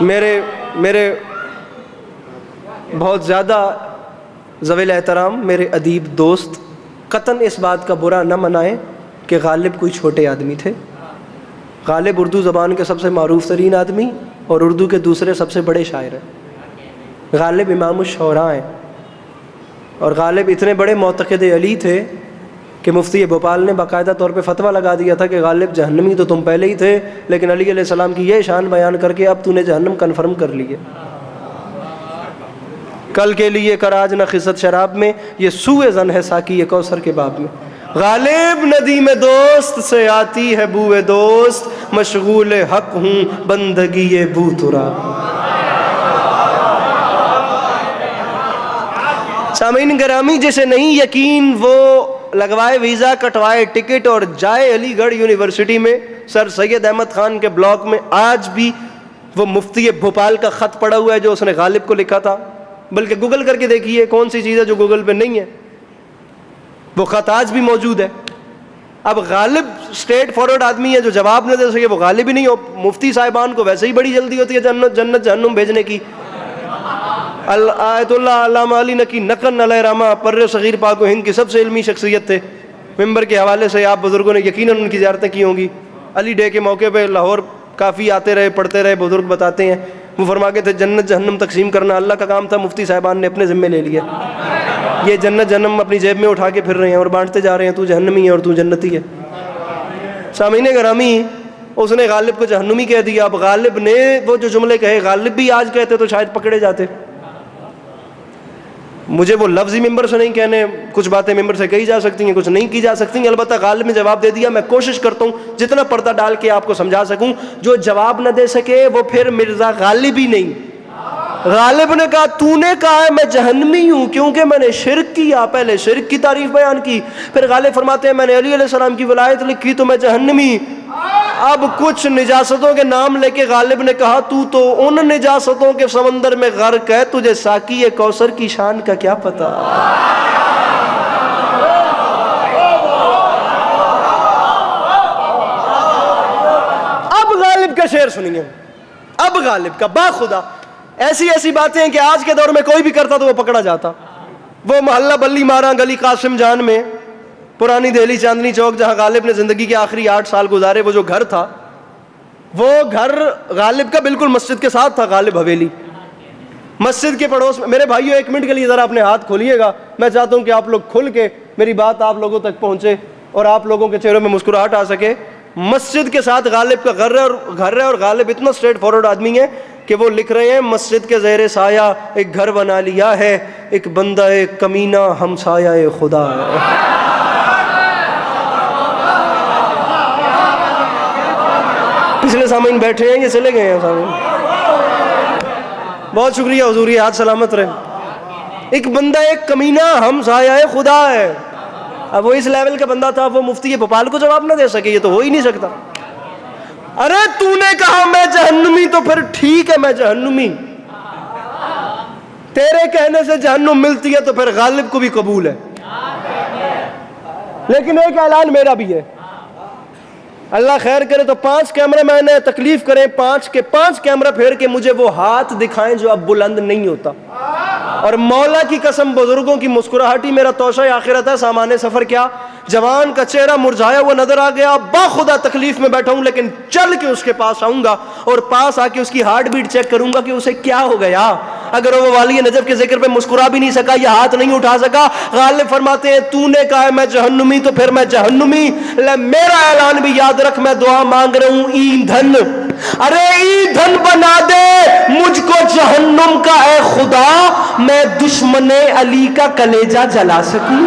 میرے بہت زیادہ ذویل احترام میرے ادیب دوست قطعاً اس بات کا برا نہ منائیں کہ غالب کوئی چھوٹے آدمی تھے. غالب اردو زبان کے سب سے معروف ترین آدمی اور اردو کے دوسرے سب سے بڑے شاعر ہیں. غالب امام الشعراء ہیں اور غالب اتنے بڑے معتقد علی تھے کہ مفتی بھوپال نے باقاعدہ طور پہ فتویٰ لگا دیا تھا کہ غالب جہنمی تو تم پہلے ہی تھے، لیکن علی علیہ السلام کی یہ شان بیان کر کے اب تو نے جہنم کنفرم کر لی ہے. کل کے لیے کر آج نہ خست شراب میں، یہ سوء ظن ہے ساقی کوثر کے باب میں. غالب ندیم دوست سے آتی ہے بوئے دوست، مشغول حق ہوں بندگی بو ترا. سامعین گرامی، جسے نہیں یقین وہ لگوائے ویزا، کٹوائے ٹکٹ اور جائے علی گڑھ یونیورسٹی میں سر سید احمد خان کے بلاک میں. آج بھی وہ مفتی بھوپال کا خط پڑا ہوا ہے جو اس نے غالب کو لکھا تھا، بلکہ گوگل کر کے دیکھیے کون سی چیز ہے جو گوگل پہ نہیں ہے. وہ خط آج بھی موجود ہے. اب غالب اسٹریٹ فارورڈ آدمی ہے جو جواب نہ دے سکے، وہ غالب ہی نہیں ہو. مفتی صاحبان کو ویسے ہی بڑی جلدی ہوتی ہے جنت جہنم بھیجنے کی. آیت اللہ علامہ علی نقی نقن علیہ رحمہ پر صغیر پاک و ہند کی سب سے علمی شخصیت تھے. ممبر کے حوالے سے آپ بزرگوں نے یقیناً ان کی زیارتیں کی ہوں گی. علی ڈے کے موقع پہ لاہور کافی آتے رہے، پڑھتے رہے. بزرگ بتاتے ہیں وہ فرما کے تھے جنت جہنم تقسیم کرنا اللہ کا کام تھا، مفتی صاحبان نے اپنے ذمے لے لیا. یہ جنت جہنم اپنی جیب میں اٹھا کے پھر رہے ہیں اور بانٹتے جا رہے ہیں، تو جہنمی ہے اور تو جنتی ہے. سامعین گرامی، اس نے غالب کو جہنمی کہہ دیا. اب غالب نے وہ جو جملے کہے غالب بھی آج کہتے تو شاید پکڑے جاتے. مجھے وہ لفظی ممبر سے نہیں کہنے، کچھ باتیں ممبر سے کہی جا سکتی ہیں، کچھ نہیں کی جا سکتی ہیں. البتہ غالب نے جواب دے دیا. میں کوشش کرتا ہوں جتنا پردہ ڈال کے آپ کو سمجھا سکوں. جو جواب نہ دے سکے وہ پھر مرزا غالب ہی نہیں. غالب نے کہا تو نے کہا ہے میں جہنمی ہوں کیونکہ میں نے شرک کیا. پہلے شرک کی تعریف بیان کی، پھر غالب فرماتے ہیں میں نے علی علیہ السلام کی ولایت لکھی تو میں جہنمی. اب کچھ نجاستوں کے نام لے کے غالب نے کہا تو ان نجاستوں کے سمندر میں غرق ہے، تجھے ساقی کوثر کی شان کا کیا پتا. اب غالب کا شعر سنیے. اب غالب کا باخدا ایسی باتیں ہیں کہ آج کے دور میں کوئی بھی کرتا تو وہ پکڑا جاتا. وہ محلہ بلی مارا گلی قاسم جان میں، پرانی دہلی چاندنی چوک، جہاں غالب نے زندگی کے آخری 8 سال گزارے. وہ جو گھر تھا وہ گھر غالب کا بالکل مسجد کے ساتھ تھا. غالب حویلی مسجد کے پڑوس میں. میرے بھائیو 1 منٹ کے لیے ذرا اپنے ہاتھ کھولیے گا. میں چاہتا ہوں کہ آپ لوگ کھل کے میری بات آپ لوگوں تک پہنچے اور آپ لوگوں کے چہروں میں مسکراہٹ آ سکے. مسجد کے ساتھ غالب کا گھر ہے اور غالب اتنا اسٹریٹ فارورڈ آدمی ہے کہ وہ لکھ رہے ہیں مسجد کے زیر سایہ ایک گھر بنا لیا ہے، ایک بندہ کمینہ ہمسایہ خدا ہے. پچھلے سامعین بیٹھے ہیں، یہ چلے گئے ہیں سامعین. بہت شکریہ حضور، ہاتھ سلامت رہے. ایک بندہ ایک کمینہ ہمسایہ خدا ہے. اب وہ اس لیول کا بندہ تھا، وہ مفتی بھوپال کو جواب نہ دے سکے، یہ تو ہو ہی نہیں سکتا. ارے تو نے کہا میں جہنمی تو پھر ٹھیک ہے میں جہنمی. تیرے کہنے سے جہنم ملتی ہے تو پھر غالب کو بھی قبول ہے. لیکن ایک اعلان میرا بھی ہے، اللہ خیر کرے تو 5 کیمرے میں نے تکلیف کریں 5 کے 5 کیمرہ پھیر کے مجھے وہ ہاتھ دکھائیں جو اب بلند نہیں ہوتا. اور مولا کی قسم بزرگوں کی مسکراہٹی میرا توشہ آخرت ہے، سامان سفر کیا. جوان کا چہرہ مرجھایا ہوا نظر آ گیا. باخدا تکلیف میں بیٹھا ہوں لیکن چل کے اس کے پاس آؤں گا اور پاس آ کے اس کی ہارٹ بیٹ چیک کروں گا کہ اسے کیا ہو گیا. اگر وہ والی نجف کے ذکر پہ مسکرا بھی نہیں سکا، یہ ہاتھ نہیں اٹھا سکا. غالب فرماتے ہیں تو نے کہا ہے میں جہنمی تو پھر میں جہنمی. میرا اعلان بھی یاد رکھ، میں دعا مانگ رہا ہوں ایندھن، ارے ایندھن بنا دے مجھ کو جہنم کا اے خدا، میں دشمن علی کا کلیجہ جلا سکوں.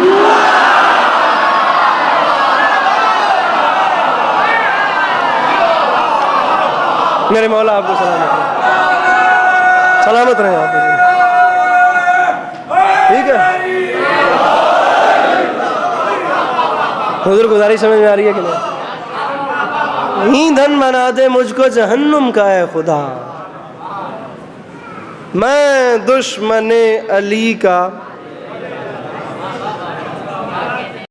میرے مولا آپ کو سلامت رہے آپ. ٹھیک ہے حضور، گزارش سمجھ میں آ رہی ہے کہ نہیں؟ ایندھن بنا دے مجھ کو جہنم کا اے خدا، میں دشمن علی کا